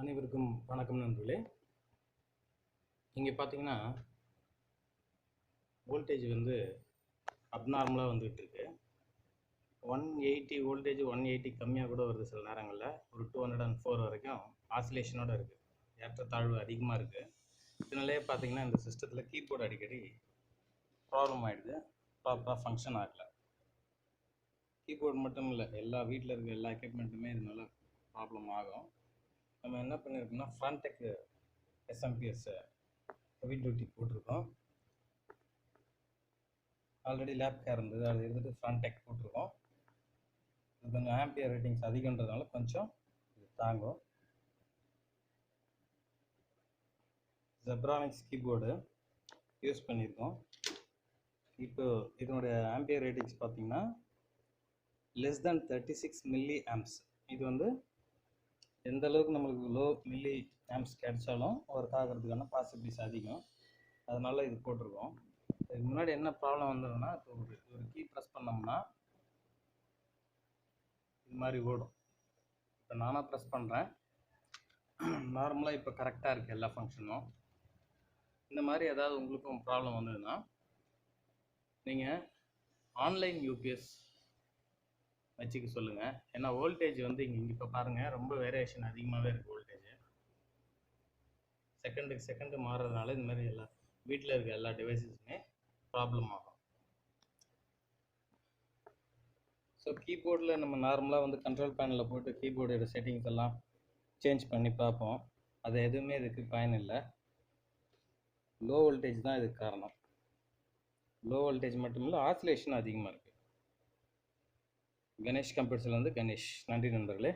அனைவருக்கும் வணக்கம் நண்பர்களே. இங்கே பார்த்தீங்கன்னா வோல்டேஜ் வந்து அப்நார்மலாக வந்துகிட்டு இருக்கு. 180 வோல்டேஜ் 180 கம்மியாக கூட வருது. சில நேரங்களில் ஒரு 204 வரைக்கும் ஆசிலேஷனோடு இருக்குது. ஏற்றத்தாழ்வு அதிகமாக இருக்குது. இதனாலே பார்த்தீங்கன்னா இந்த சிஸ்டத்தில் கீபோர்டு அடிக்கடி ப்ராப்ளம் ஆகிடுது, ப்ராப்பராக ஃபங்க்ஷன் ஆகலை. கீபோர்டு மட்டும் இல்லை, எல்லா வீட்டில் இருக்க எல்லா எக்யூப்மெண்ட்டுமே இதனால ப்ராப்ளம் ஆகும். நம்ம என்ன பண்ணியிருக்கோம்னா ஃப்ரண்டெக் எஸ்எம்பிஎஸ் ஹெவி டியூட்டி போட்டிருக்கோம். ஆல்ரெடி லேப் கேர் இருந்தது, அது இருந்துட்டு ஃப்ரண்டெக் போட்டிருக்கோம். இது கொஞ்சம் ஆம்பியர் ரேட்டிங்ஸ் அதிகன்றதுனால கொஞ்சம் இது தாங்கும். ஜெப்ரானிக்ஸ் கீபோர்டு யூஸ் பண்ணியிருக்கோம். இப்போ இதனுடைய ஆம்பியர் ரேட்டிங்ஸ் பார்த்தீங்கன்னா லெஸ் தேன் 36 மில்லி ஆம்ப்ஸ். இது வந்து எந்த அளவுக்கு நம்மளுக்கு லோ மில்லி ஆம்ப்ஸ் கிடைச்சாலும் ஒர்க் ஆகிறதுக்கான பாசிபிலிட்டிஸ் அதிகம். அதனால இது போட்டிருக்கோம். இதுக்கு முன்னாடி என்ன ப்ராப்ளம் வந்ததுன்னா, இப்போ ஒரு கீ ப்ரெஸ் பண்ணோம்னா இது மாதிரி ஓடும். இப்போ நானாக ப்ரெஸ் பண்ணுறேன், நார்மலாக இப்போ கரெக்டாக இருக்குது எல்லா ஃபங்க்ஷனும். இந்த மாதிரி ஏதாவது உங்களுக்கும் ப்ராப்ளம் வந்ததுன்னா நீங்கள் ஆன்லைன் யூபிஎஸ் வச்சுக்க சொல்லுங்கள். ஏன்னா வோல்டேஜ் வந்து இங்கே இப்போ பாருங்கள், ரொம்ப வேரியேஷன் அதிகமாகவே இருக்குது. வோல்டேஜ் செகண்டுக்கு செகண்டு மாறுறதுனால இந்த மாதிரி எல்லா வீட்டில் இருக்க எல்லா டிவைஸஸுமே ப்ராப்ளம் ஆகும். ஸோ கீபோர்டில் நம்ம நார்மலாக வந்து கண்ட்ரோல் பேனலில் போட்டு கீபோர்டோட செட்டிங்ஸ் எல்லாம் சேஞ்ச் பண்ணி பார்ப்போம். அது எதுவுமே இதுக்கு பயன் இல்லை. லோ வோல்டேஜ் தான் இதுக்கு காரணம். லோ வோல்டேஜ் மட்டும் இல்லை, ஆசிலேஷன் அதிகமாக இருக்குது. கணேஷ் கம்ப்யூட்டர்ஸ்லேருந்து கணேஷ். நன்றி நண்பர்களே.